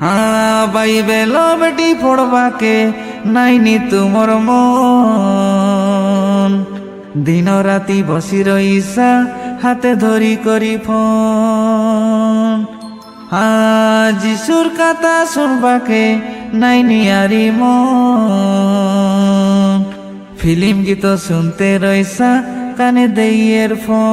हाँ বাইবেল বেটি পড়বাকে নাইনি তুমর মন দিন রাতি বসি রইসা হাতে ধরি করি ফোন। যিশুর কথা শুনবাকে নাইনি আরি মন ফিল্ম গীত শুনতে রইসা কানে দেইয়ের ফোন।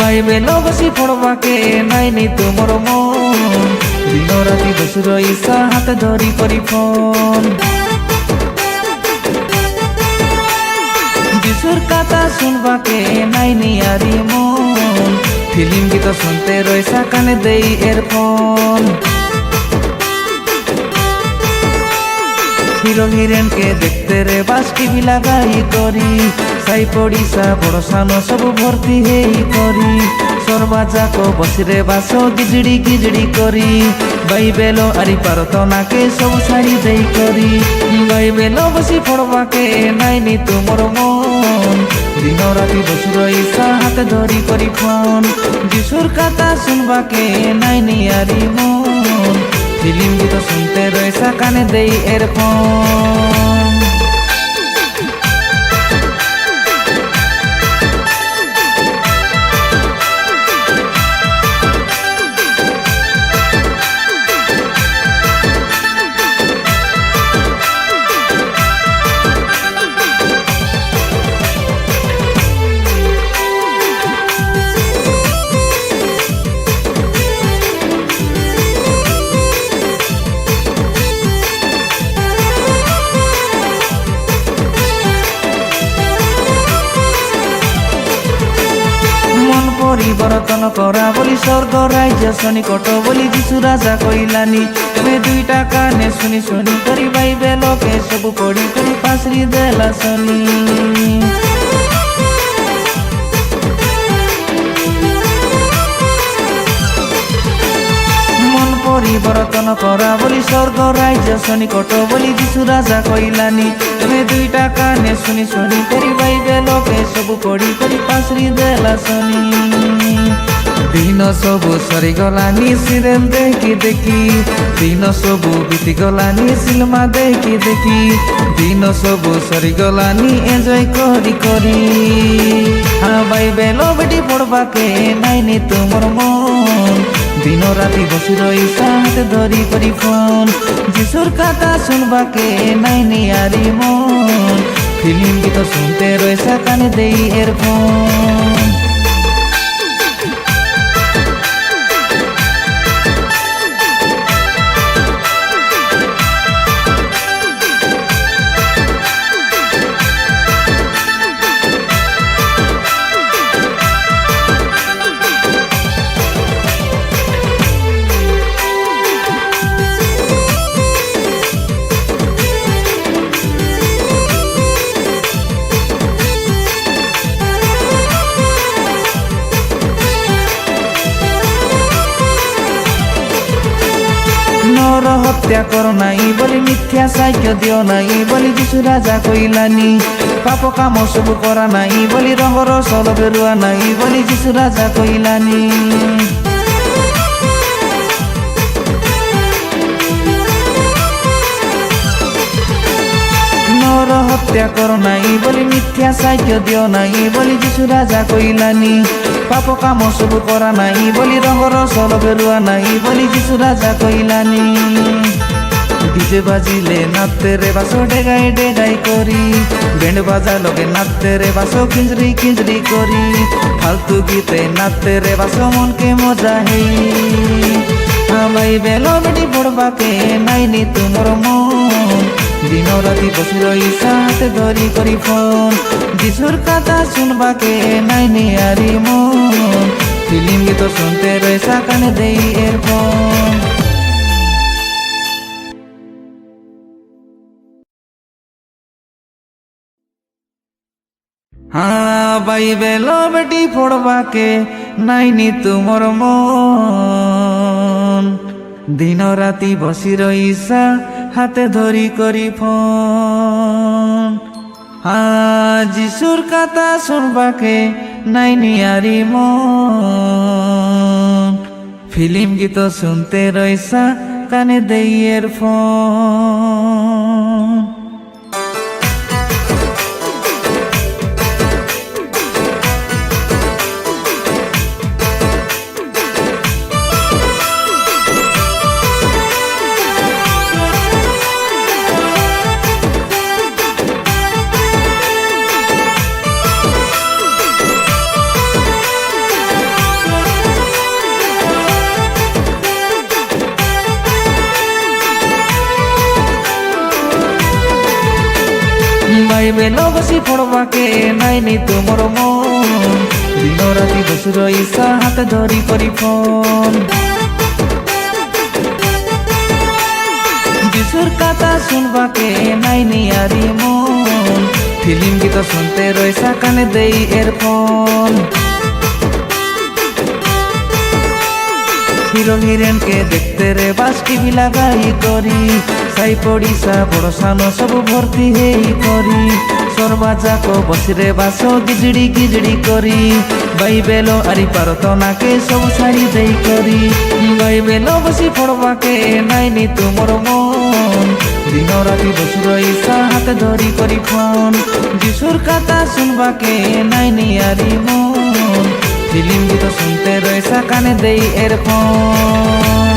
বাইবেল বসি পড়বাকে নাইনি তুমর মন দিন রাতি বসি রইসা হাতে ধরি করি ফোন। যিশুর কথা শুনবাকে নাইনি আরি মন ফিল্ম গীত শুনতে রইসা কানে দেই এরফোন। হিরো হিরেনকে দেখতে রে বাস টিভি লাগাই করি সাই পড়িসা বড় সানো সব ভর্তি হেই করি সর্বাজাক বসিরে বাস গিজড়ি গিজড়ি করি বাইবেল আরি প্রার্থনাকে সব ছাড়ি দেই করি। বাইবেল বসি পড়বাকে নাইনি তুমর মন দিন রাতি বসি রইসা হাতে ধরি করি ফোন। যিশুর কথা শুনবাকে নাইনি আরি মন ফিল্ম গীত শুনতে রইসা কানে দেই এরফোন। পরিবর্তন করা বলি স্বর্গ রাজ্য সনিকট বলি যিশু রাজা কইলানি তুমি 2 টাকা নে শুনি শুনি করি বাইবেলকে সবু পড়ি করি পাশরি দেলা শনি। মন পরিবর্তন করা বলি স্বর্গ রাজ্য সনিকট বলি যিশু রাজা কইলানি তুমি 2 টাকা নে শুনি শুনি করি বাইবেলকে সবু পড়ি করি পাশরি দেলা শনি। দিন সবু সরিগলানি সিরিয়াল দেখি দেখি দিন সবু বিতিগলানি সিনেমা দেখি দেখি দিন সবু সরিগলানি এনজয় করি করি। বাইবেল বেটি পড়বাকে নাইনি তুমর মন দিন রাতি বসি রইসা হাতে ধরি করি ফোন। যিশুর কথা শুনবাকে নাইনি আরি মন ফিল্ম গীত শুনতে রইসা কানে দেই এরফোন। হত্যা কর নাই বলি মিথ্যা সাক্ষ্য দিও নাই বলি যিশু রাজা কইলানি পাপ কাম সব করা নাই বলি রঙর সল বেরুয়া নাই বলি যিশু রাজা কইলানি। হত্যা কর নাই বলি মিথ্যা সাক্ষ্য দিও নাই বলি যিশু রাজা কইলানি পাপ কাম সব করা নাই বলি রঙর সল বেরুয়া নাই বলি যিশু রাজা কইলানি। ডিজে বাজিলে নাচতে রে বাসো ডেগাই ডেগাই করি ব্যান্ড বাজা লগে নাচতে রে বাসো খিঞ্জরি খিঞ্জরি করি ফালতু গীতে নাচতে রে বাসো মনকে মজা হেই। বাইবেল বেটি পড়বাকে নাইনি তুমর মন দিন রাতি বসি রইসা হাতে ধরি করি ফোন। যিশুর কথা শুনবাকে নাইনি আরি মন ফিল্ম গীত শুনতে রয়েছা কানে দেই এরফোন। বাইবেল বেটি পড়বাকে নাইনি তুমর মন, দিন রাতি বসি রইসা হাতে ধরি করি ফোন। যিশুর কথা শুনবাকে নাইনি আরি মন, ফিল্ম গীত শুনতে রইসা কানে দেই এরফোন। বাইবেল বসি পড়বাকে নাইনি তুমর মন, দিন রাতি বসি রইসা হাতে ধরি করি ফোন। যিশুর কথা শুনবাকে নাইনি আরি মন, ফিল্ম গীত শুনতে রইসা কানে দেই এরফোন। হিরো হিরেনকে দেখতে রে বাস টিভি লাগাই করি, সাই পড়িসা বড় সানো সব ভর্তি হেই করি। সর্বাজাক বসিরে বাস গিজড়ি গিজড়ি করি, বাইবেল আরি পারত নাকে সব ছাড়ি দেই করি। বাইবেল বসি পড়বাকে নাইনি তুমর মন, দিন রাতি বসি রইসা হাতে ধরি করি ফোন। যিশুর কথা শুনবাকে নাইনি আরি মন, ফিল্ম গীত শুনতে রয়েছা কানে দেই এরফোন।